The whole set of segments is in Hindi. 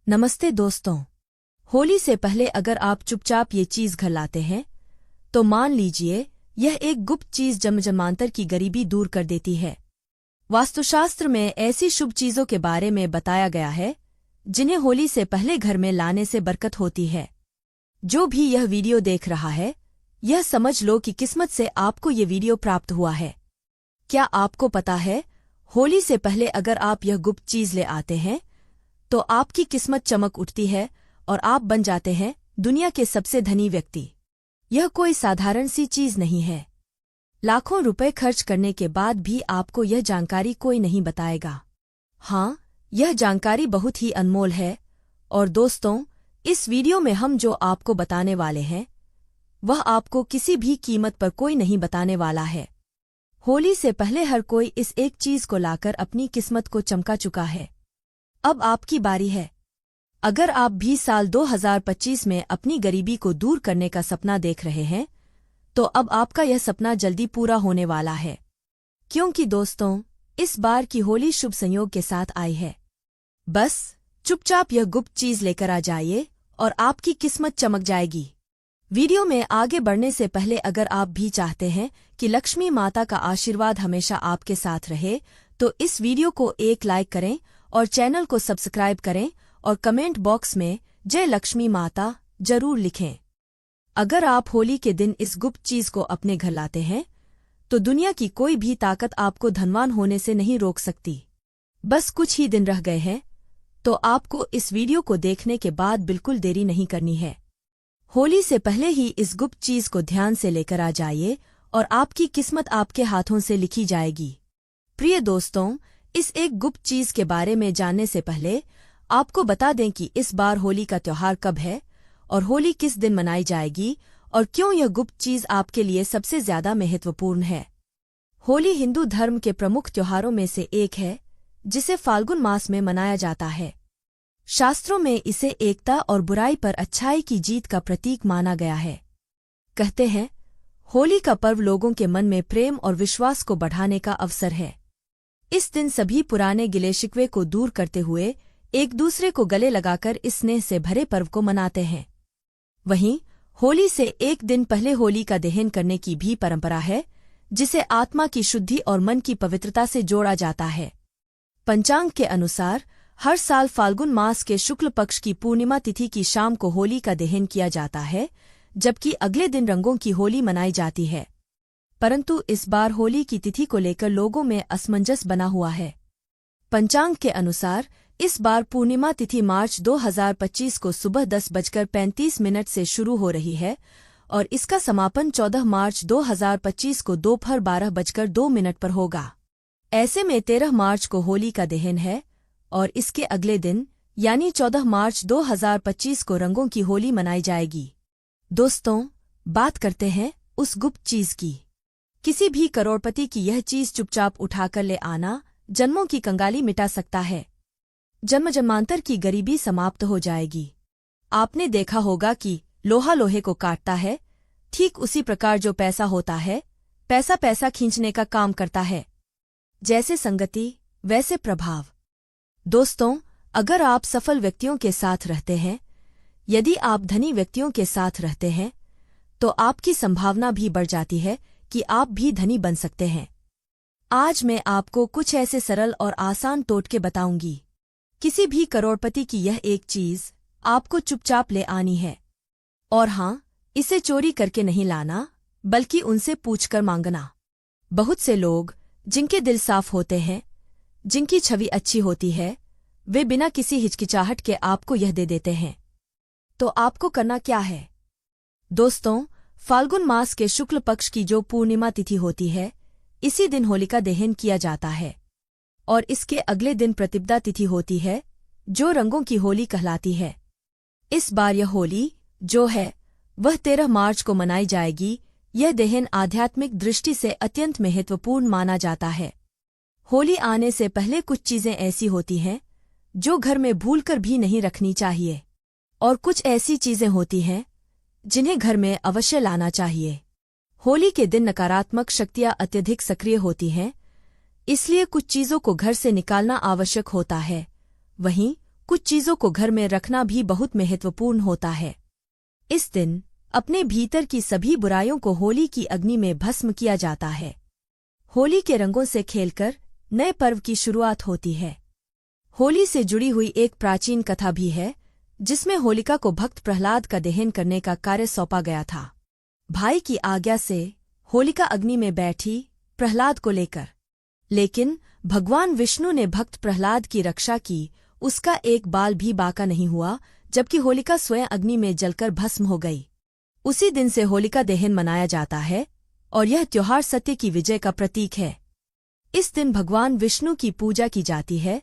नमस्ते दोस्तों। होली से पहले अगर आप चुपचाप ये चीज घर लाते हैं तो मान लीजिए यह एक गुप्त चीज जन्मांतर की गरीबी दूर कर देती है। वास्तुशास्त्र में ऐसी शुभ चीजों के बारे में बताया गया है जिन्हें होली से पहले घर में लाने से बरकत होती है। जो भी यह वीडियो देख रहा है यह समझ लो कि किस्मत से आपको ये वीडियो प्राप्त हुआ है। क्या आपको पता है होली से पहले अगर आप यह गुप्त चीज ले आते हैं तो आपकी किस्मत चमक उठती है और आप बन जाते हैं दुनिया के सबसे धनी व्यक्ति। यह कोई साधारण सी चीज नहीं है। लाखों रुपए खर्च करने के बाद भी आपको यह जानकारी कोई नहीं बताएगा। हाँ, यह जानकारी बहुत ही अनमोल है। और दोस्तों, इस वीडियो में हम जो आपको बताने वाले हैं वह आपको किसी भी कीमत पर कोई नहीं बताने वाला है। होली से पहले हर कोई इस एक चीज को लाकर अपनी किस्मत को चमका चुका है। अब आपकी बारी है। अगर आप भी साल 2025 में अपनी गरीबी को दूर करने का सपना देख रहे हैं तो अब आपका यह सपना जल्दी पूरा होने वाला है, क्योंकि दोस्तों इस बार की होली शुभ संयोग के साथ आई है। बस चुपचाप यह गुप्त चीज लेकर आ जाइए और आपकी किस्मत चमक जाएगी। वीडियो में आगे बढ़ने से पहले अगर आप भी चाहते हैं कि लक्ष्मी माता का आशीर्वाद हमेशा आपके साथ रहे तो इस वीडियो को एक लाइक करें और चैनल को सब्सक्राइब करें और कमेंट बॉक्स में जय लक्ष्मी माता जरूर लिखें। अगर आप होली के दिन इस गुप्त चीज को अपने घर लाते हैं तो दुनिया की कोई भी ताकत आपको धनवान होने से नहीं रोक सकती। बस कुछ ही दिन रह गए हैं तो आपको इस वीडियो को देखने के बाद बिल्कुल देरी नहीं करनी है। होली से पहले ही इस गुप्त चीज को ध्यान से लेकर आ जाइए और आपकी किस्मत आपके हाथों से लिखी जाएगी। प्रिय दोस्तों, इस एक गुप्त चीज के बारे में जानने से पहले आपको बता दें कि इस बार होली का त्योहार कब है और होली किस दिन मनाई जाएगी और क्यों यह गुप्त चीज आपके लिए सबसे ज्यादा महत्वपूर्ण है। होली हिंदू धर्म के प्रमुख त्योहारों में से एक है जिसे फाल्गुन मास में मनाया जाता है। शास्त्रों में इसे एकता और बुराई पर अच्छाई की जीत का प्रतीक माना गया है। कहते हैं होली का पर्व लोगों के मन में प्रेम और विश्वास को बढ़ाने का अवसर है। इस दिन सभी पुराने गिले शिकवे को दूर करते हुए एक दूसरे को गले लगाकर इस स्नेह से भरे पर्व को मनाते हैं। वहीं होली से एक दिन पहले होली का दहन करने की भी परंपरा है जिसे आत्मा की शुद्धि और मन की पवित्रता से जोड़ा जाता है। पंचांग के अनुसार हर साल फाल्गुन मास के शुक्ल पक्ष की पूर्णिमा तिथि की शाम को होली का दहन किया जाता है, जबकि अगले दिन रंगों की होली मनाई जाती है। परंतु इस बार होली की तिथि को लेकर लोगों में असमंजस बना हुआ है। पंचांग के अनुसार इस बार पूर्णिमा तिथि मार्च 2025 को सुबह 10:35 से शुरू हो रही है और इसका समापन 14 मार्च 2025 को दोपहर 12:02 पर होगा। ऐसे में 13 मार्च को होली का दहन है और इसके अगले दिन यानी 14 मार्च 2025 को रंगों की होली मनाई जाएगी। दोस्तों, बात करते हैं उस गुप्त चीज की। किसी भी करोड़पति की यह चीज चुपचाप उठाकर ले आना जन्मों की कंगाली मिटा सकता है। जन्मांतर की गरीबी समाप्त हो जाएगी। आपने देखा होगा कि लोहा लोहे को काटता है, ठीक उसी प्रकार जो पैसा होता है पैसा खींचने का काम करता है। जैसे संगति वैसे प्रभाव। दोस्तों, अगर आप सफल व्यक्तियों के साथ रहते हैं, यदि आप धनी व्यक्तियों के साथ रहते हैं तो आपकी संभावना भी बढ़ जाती है कि आप भी धनी बन सकते हैं। आज मैं आपको कुछ ऐसे सरल और आसान टोटके बताऊंगी। किसी भी करोड़पति की यह एक चीज आपको चुपचाप ले आनी है। और हाँ, इसे चोरी करके नहीं लाना बल्कि उनसे पूछकर मांगना। बहुत से लोग जिनके दिल साफ होते हैं, जिनकी छवि अच्छी होती है, वे बिना किसी हिचकिचाहट के आपको यह दे देते हैं। तो आपको करना क्या है? दोस्तों, फाल्गुन मास के शुक्ल पक्ष की जो पूर्णिमा तिथि होती है इसी दिन होलिका दहन किया जाता है और इसके अगले दिन प्रतिपदा तिथि होती है जो रंगों की होली कहलाती है। इस बार यह होली जो है वह 13 मार्च को मनाई जाएगी। यह दहन आध्यात्मिक दृष्टि से अत्यंत महत्वपूर्ण माना जाता है। होली आने से पहले कुछ चीजें ऐसी होती हैं जो घर में भूलकर भी नहीं रखनी चाहिए और कुछ ऐसी चीजें होती हैं जिन्हें घर में अवश्य लाना चाहिए। होली के दिन नकारात्मक शक्तियां अत्यधिक सक्रिय होती हैं, इसलिए कुछ चीजों को घर से निकालना आवश्यक होता है। वहीं कुछ चीजों को घर में रखना भी बहुत महत्वपूर्ण होता है। इस दिन अपने भीतर की सभी बुराइयों को होली की अग्नि में भस्म किया जाता है। होली के रंगों से खेलकर नए पर्व की शुरुआत होती है। होली से जुड़ी हुई एक प्राचीन कथा भी है, जिसमें होलिका को भक्त प्रहलाद का दहन करने का कार्य सौंपा गया था। भाई की आज्ञा से होलिका अग्नि में बैठी प्रहलाद को लेकर, लेकिन भगवान विष्णु ने भक्त प्रहलाद की रक्षा की। उसका एक बाल भी बाका नहीं हुआ, जबकि होलिका स्वयं अग्नि में जलकर भस्म हो गई। उसी दिन से होलिका दहन मनाया जाता है और यह त्योहार सत्य की विजय का प्रतीक है। इस दिन भगवान विष्णु की पूजा की जाती है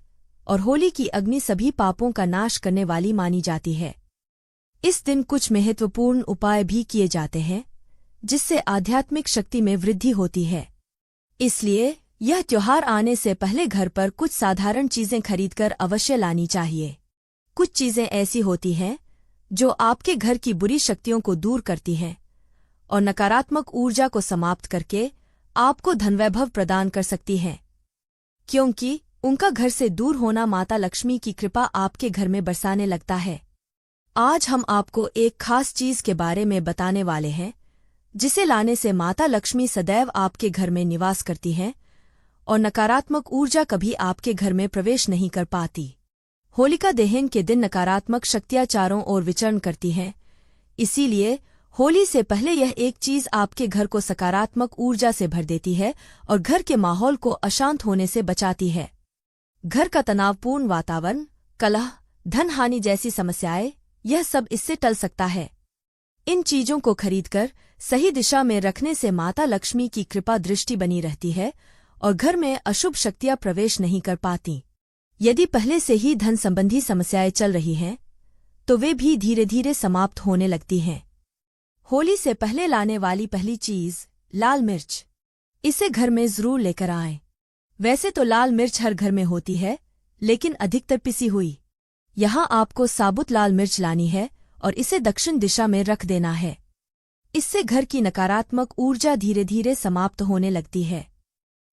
और होली की अग्नि सभी पापों का नाश करने वाली मानी जाती है। इस दिन कुछ महत्वपूर्ण उपाय भी किए जाते हैं, जिससे आध्यात्मिक शक्ति में वृद्धि होती है। इसलिए यह त्योहार आने से पहले घर पर कुछ साधारण चीजें खरीदकर अवश्य लानी चाहिए। कुछ चीजें ऐसी होती हैं जो आपके घर की बुरी शक्तियों को दूर करती हैं और नकारात्मक ऊर्जा को समाप्त करके आपको धनवैभव प्रदान कर सकती हैं, क्योंकि उनका घर से दूर होना माता लक्ष्मी की कृपा आपके घर में बरसाने लगता है। आज हम आपको एक खास चीज के बारे में बताने वाले हैं, जिसे लाने से माता लक्ष्मी सदैव आपके घर में निवास करती हैं और नकारात्मक ऊर्जा कभी आपके घर में प्रवेश नहीं कर पाती। होलिका दहन के दिन नकारात्मक शक्तियां चारों ओर विचरण करती हैं, इसीलिए होली से पहले यह एक चीज आपके घर को सकारात्मक ऊर्जा से भर देती है और घर के माहौल को अशांत होने से बचाती है। घर का तनावपूर्ण वातावरण, कलह, धन हानि जैसी समस्याएं, यह सब इससे टल सकता है। इन चीजों को खरीदकर सही दिशा में रखने से माता लक्ष्मी की कृपा दृष्टि बनी रहती है और घर में अशुभ शक्तियां प्रवेश नहीं कर पाती। यदि पहले से ही धन संबंधी समस्याएं चल रही हैं, तो वे भी धीरे धीरे समाप्त होने लगती हैं। होली से पहले लाने वाली पहली चीज लाल मिर्च। इसे घर में जरूर लेकर आएं। वैसे तो लाल मिर्च हर घर में होती है, लेकिन अधिकतर पिसी हुई। यहाँ आपको साबुत लाल मिर्च लानी है और इसे दक्षिण दिशा में रख देना है। इससे घर की नकारात्मक ऊर्जा धीरे धीरे समाप्त होने लगती है।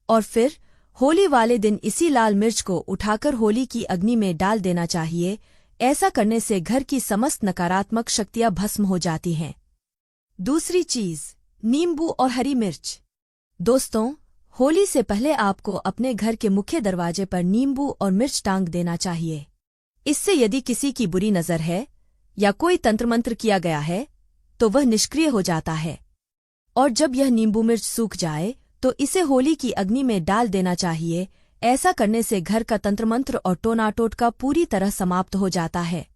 और फिर होली वाले दिन इसी लाल मिर्च को उठाकर होली की अग्नि में डाल देना चाहिए। ऐसा करने से घर की समस्त नकारात्मक शक्तियां भस्म हो जाती हैं। दूसरी चीज नींबू और हरी मिर्च। दोस्तों, होली से पहले आपको अपने घर के मुख्य दरवाजे पर नींबू और मिर्च टांग देना चाहिए। इससे यदि किसी की बुरी नजर है या कोई तंत्र मंत्र किया गया है, तो वह निष्क्रिय हो जाता है। और जब यह नींबू मिर्च सूख जाए तो इसे होली की अग्नि में डाल देना चाहिए। ऐसा करने से घर का तंत्र मंत्र और टोनाटोटका पूरी तरह समाप्त हो जाता है।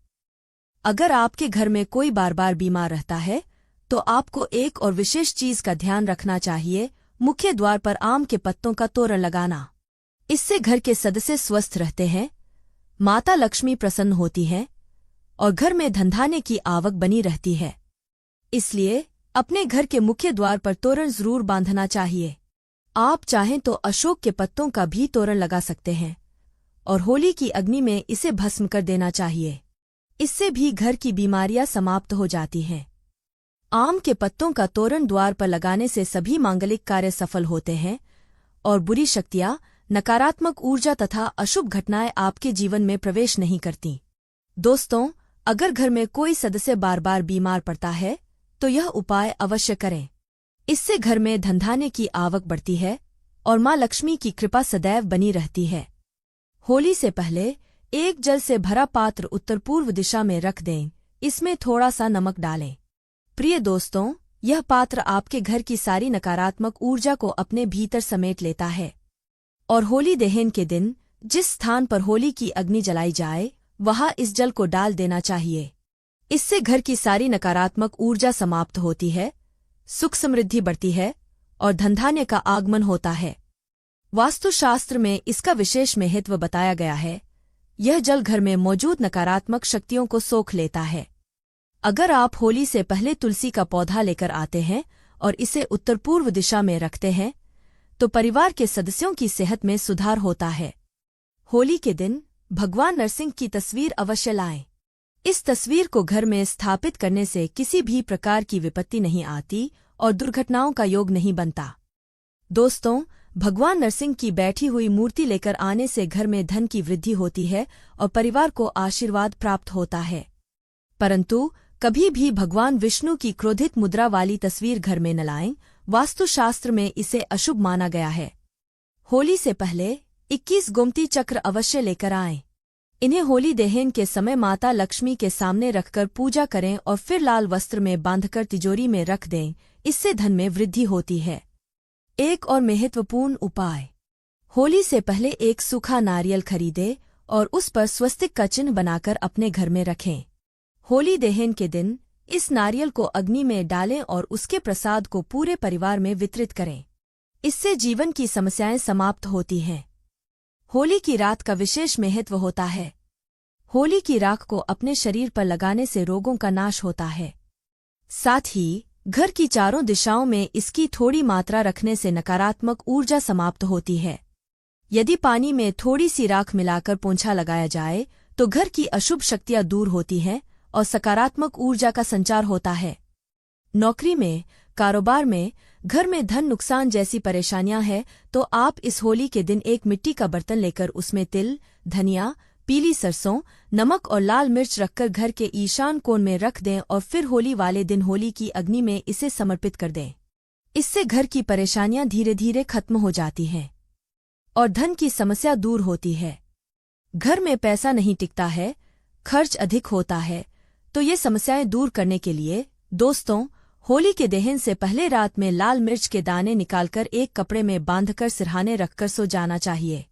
अगर आपके घर में कोई बार बार बीमार रहता है, तो आपको एक और विशेष चीज का ध्यान रखना चाहिए, मुख्य द्वार पर आम के पत्तों का तोरण लगाना। इससे घर के सदस्य स्वस्थ रहते हैं, माता लक्ष्मी प्रसन्न होती है और घर में धनधान्य की आवक बनी रहती है। इसलिए अपने घर के मुख्य द्वार पर तोरण जरूर बांधना चाहिए। आप चाहें तो अशोक के पत्तों का भी तोरण लगा सकते हैं और होली की अग्नि में इसे भस्म कर देना चाहिए। इससे भी घर की बीमारियां समाप्त हो जाती हैं। आम के पत्तों का तोरण द्वार पर लगाने से सभी मांगलिक कार्य सफल होते हैं और बुरी शक्तियां, नकारात्मक ऊर्जा तथा अशुभ घटनाएं आपके जीवन में प्रवेश नहीं करती। दोस्तों, अगर घर में कोई सदस्य बार बार बीमार पड़ता है, तो यह उपाय अवश्य करें। इससे घर में धनधान्य की आवक बढ़ती है और मां लक्ष्मी की कृपा सदैव बनी रहती है। होली से पहले एक जल से भरा पात्र उत्तर पूर्व दिशा में रख दें। इसमें थोड़ा सा नमक डालें। प्रिय दोस्तों, यह पात्र आपके घर की सारी नकारात्मक ऊर्जा को अपने भीतर समेट लेता है और होली दहन के दिन जिस स्थान पर होली की अग्नि जलाई जाए, वहां इस जल को डाल देना चाहिए। इससे घर की सारी नकारात्मक ऊर्जा समाप्त होती है, सुख समृद्धि बढ़ती है और धनधान्य का आगमन होता है। वास्तुशास्त्र में इसका विशेष महत्व बताया गया है। यह जल घर में मौजूद नकारात्मक शक्तियों को सोख लेता है। अगर आप होली से पहले तुलसी का पौधा लेकर आते हैं और इसे उत्तर पूर्व दिशा में रखते हैं, तो परिवार के सदस्यों की सेहत में सुधार होता है। होली के दिन भगवान नरसिंह की तस्वीर अवश्य लाएं। इस तस्वीर को घर में स्थापित करने से किसी भी प्रकार की विपत्ति नहीं आती और दुर्घटनाओं का योग नहीं बनता। दोस्तों, भगवान नरसिंह की बैठी हुई मूर्ति लेकर आने से घर में धन की वृद्धि होती है और परिवार को आशीर्वाद प्राप्त होता है। परंतु कभी भी भगवान विष्णु की क्रोधित मुद्रा वाली तस्वीर घर में न लाएं, वास्तुशास्त्र में इसे अशुभ माना गया है। होली से पहले 21 गोमती चक्र अवश्य लेकर आएं। इन्हें होली दहन के समय माता लक्ष्मी के सामने रखकर पूजा करें और फिर लाल वस्त्र में बांधकर तिजोरी में रख दें, इससे धन में वृद्धि होती है। एक और महत्वपूर्ण उपाय, होली से पहले एक सूखा नारियल खरीदें और उस पर स्वस्तिक का चिन्ह बनाकर अपने घर में रखें। होली दहन के दिन इस नारियल को अग्नि में डालें और उसके प्रसाद को पूरे परिवार में वितरित करें। इससे जीवन की समस्याएं समाप्त होती हैं। होली की रात का विशेष महत्व होता है। होली की राख को अपने शरीर पर लगाने से रोगों का नाश होता है। साथ ही घर की चारों दिशाओं में इसकी थोड़ी मात्रा रखने से नकारात्मक ऊर्जा समाप्त होती है। यदि पानी में थोड़ी सी राख मिलाकर पोंछा लगाया जाए तो घर की अशुभ शक्तियां दूर होती हैं और सकारात्मक ऊर्जा का संचार होता है। नौकरी में, कारोबार में, घर में धन नुकसान जैसी परेशानियां हैं तो आप इस होली के दिन एक मिट्टी का बर्तन लेकर उसमें तिल, धनिया, पीली सरसों, नमक और लाल मिर्च रखकर घर के ईशान कोण में रख दें और फिर होली वाले दिन होली की अग्नि में इसे समर्पित कर दें। इससे घर की परेशानियां धीरे धीरे खत्म हो जाती हैं और धन की समस्या दूर होती है। घर में पैसा नहीं टिकता है, खर्च अधिक होता है, तो ये समस्याएं दूर करने के लिए दोस्तों, होली के दहन से पहले रात में लाल मिर्च के दाने निकालकर एक कपड़े में बांधकर सिरहाने रखकर सो जाना चाहिए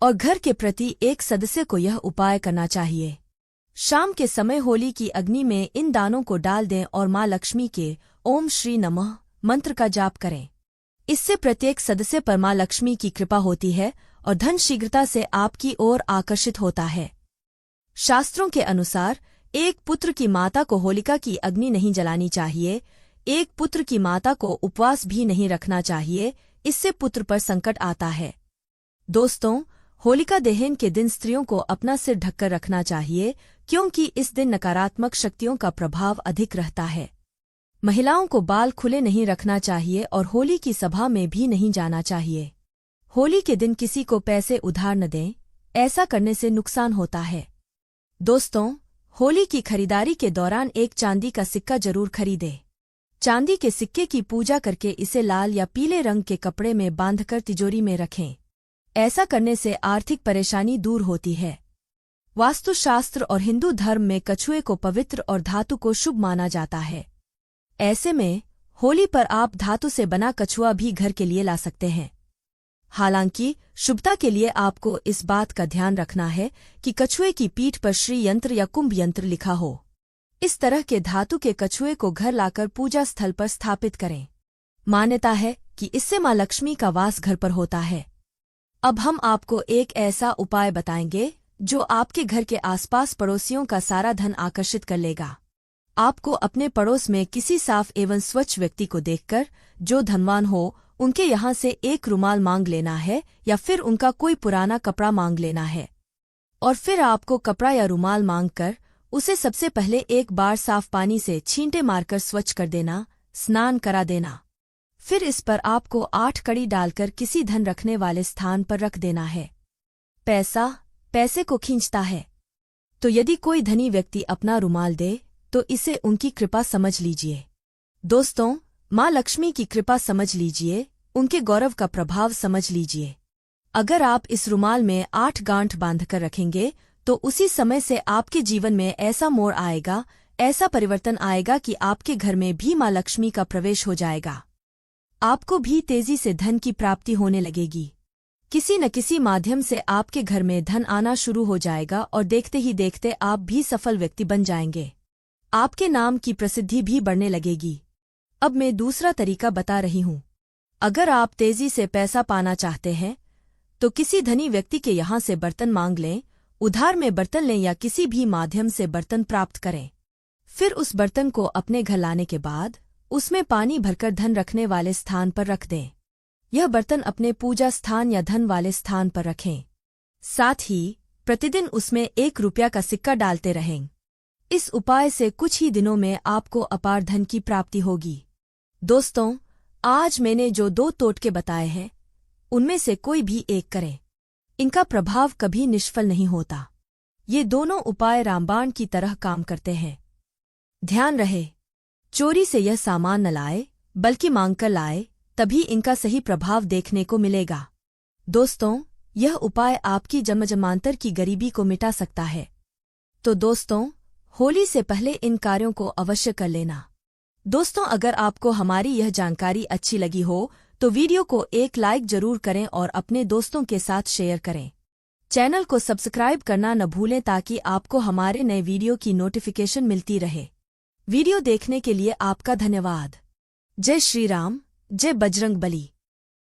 और घर के प्रति एक सदस्य को यह उपाय करना चाहिए। शाम के समय होली की अग्नि में इन दानों को डाल दें और माँ लक्ष्मी के ओम श्री नमः मंत्र का जाप करें। इससे प्रत्येक सदस्य पर माँ लक्ष्मी की कृपा होती है और धन शीघ्रता से आपकी ओर आकर्षित होता है। शास्त्रों के अनुसार एक पुत्र की माता को होलिका की अग्नि नहीं जलानी चाहिए। एक पुत्र की माता को उपवास भी नहीं रखना चाहिए, इससे पुत्र पर संकट आता है। दोस्तों, होलिका दहन के दिन स्त्रियों को अपना सिर ढककर रखना चाहिए क्योंकि इस दिन नकारात्मक शक्तियों का प्रभाव अधिक रहता है। महिलाओं को बाल खुले नहीं रखना चाहिए और होली की सभा में भी नहीं जाना चाहिए। होली के दिन किसी को पैसे उधार न दें, ऐसा करने से नुकसान होता है। दोस्तों, होली की खरीदारी के दौरान एक चांदी का सिक्का जरूर खरीदें। चांदी के सिक्के की पूजा करके इसे लाल या पीले रंग के कपड़े में बांधकर तिजोरी में रखें। ऐसा करने से आर्थिक परेशानी दूर होती है। वास्तुशास्त्र और हिंदू धर्म में कछुए को पवित्र और धातु को शुभ माना जाता है। ऐसे में होली पर आप धातु से बना कछुआ भी घर के लिए ला सकते हैं। हालांकि शुभता के लिए आपको इस बात का ध्यान रखना है कि कछुए की पीठ पर श्री यंत्र या कुंभ यंत्र लिखा हो। इस तरह के धातु के कछुए को घर लाकर पूजा स्थल पर स्थापित करें। मान्यता है कि इससे माँ लक्ष्मी का वास घर पर होता है। अब हम आपको एक ऐसा उपाय बताएंगे जो आपके घर के आसपास पड़ोसियों का सारा धन आकर्षित कर लेगा। आपको अपने पड़ोस में किसी साफ एवं स्वच्छ व्यक्ति को देखकर जो धनवान हो, उनके यहाँ से एक रुमाल मांग लेना है या फिर उनका कोई पुराना कपड़ा मांग लेना है और फिर आपको कपड़ा या रुमाल मांगकर उसे सबसे पहले एक बार साफ पानी से छींटे मारकर स्वच्छ कर देना, स्नान करा देना। फिर इस पर आपको 8 कड़ी डालकर किसी धन रखने वाले स्थान पर रख देना है। पैसा पैसे को खींचता है, तो यदि कोई धनी व्यक्ति अपना रुमाल दे तो इसे उनकी कृपा समझ लीजिए। दोस्तों, माँ लक्ष्मी की कृपा समझ लीजिए, उनके गौरव का प्रभाव समझ लीजिए। अगर आप इस रुमाल में 8 गांठ बांधकर रखेंगे तो उसी समय से आपके जीवन में ऐसा मोड़ आएगा, ऐसा परिवर्तन आएगा कि आपके घर में भी माँ लक्ष्मी का प्रवेश हो जाएगा। आपको भी तेजी से धन की प्राप्ति होने लगेगी। किसी न किसी माध्यम से आपके घर में धन आना शुरू हो जाएगा और देखते ही देखते आप भी सफल व्यक्ति बन जाएंगे। आपके नाम की प्रसिद्धि भी बढ़ने लगेगी। अब मैं दूसरा तरीका बता रही हूँ। अगर आप तेजी से पैसा पाना चाहते हैं तो किसी धनी व्यक्ति के यहाँ से बर्तन मांग लें, उधार में बर्तन लें या किसी भी माध्यम से बर्तन प्राप्त करें। फिर उस बर्तन को अपने घर लाने के बाद उसमें पानी भरकर धन रखने वाले स्थान पर रख दें। यह बर्तन अपने पूजा स्थान या धन वाले स्थान पर रखें। साथ ही प्रतिदिन उसमें 1 रुपया का सिक्का डालते रहें। इस उपाय से कुछ ही दिनों में आपको अपार धन की प्राप्ति होगी। दोस्तों, आज मैंने जो 2 टोटके बताए हैं, उनमें से कोई भी एक करें, इनका प्रभाव कभी निष्फल नहीं होता। ये दोनों उपाय रामबाण की तरह काम करते हैं। ध्यान रहे, चोरी से यह सामान न लाए, बल्कि मांगकर लाए, तभी इनका सही प्रभाव देखने को मिलेगा। दोस्तों, यह उपाय आपकी जन्मजन्मांतर की गरीबी को मिटा सकता है। तो दोस्तों, होली से पहले इन कार्यों को अवश्य कर लेना। दोस्तों, अगर आपको हमारी यह जानकारी अच्छी लगी हो तो वीडियो को एक लाइक जरूर करें और अपने दोस्तों के साथ शेयर करें। चैनल को सब्सक्राइब करना न भूलें ताकि आपको हमारे नए वीडियो की नोटिफिकेशन मिलती रहे। वीडियो देखने के लिए आपका धन्यवाद। जय श्री राम, जय बजरंग बली।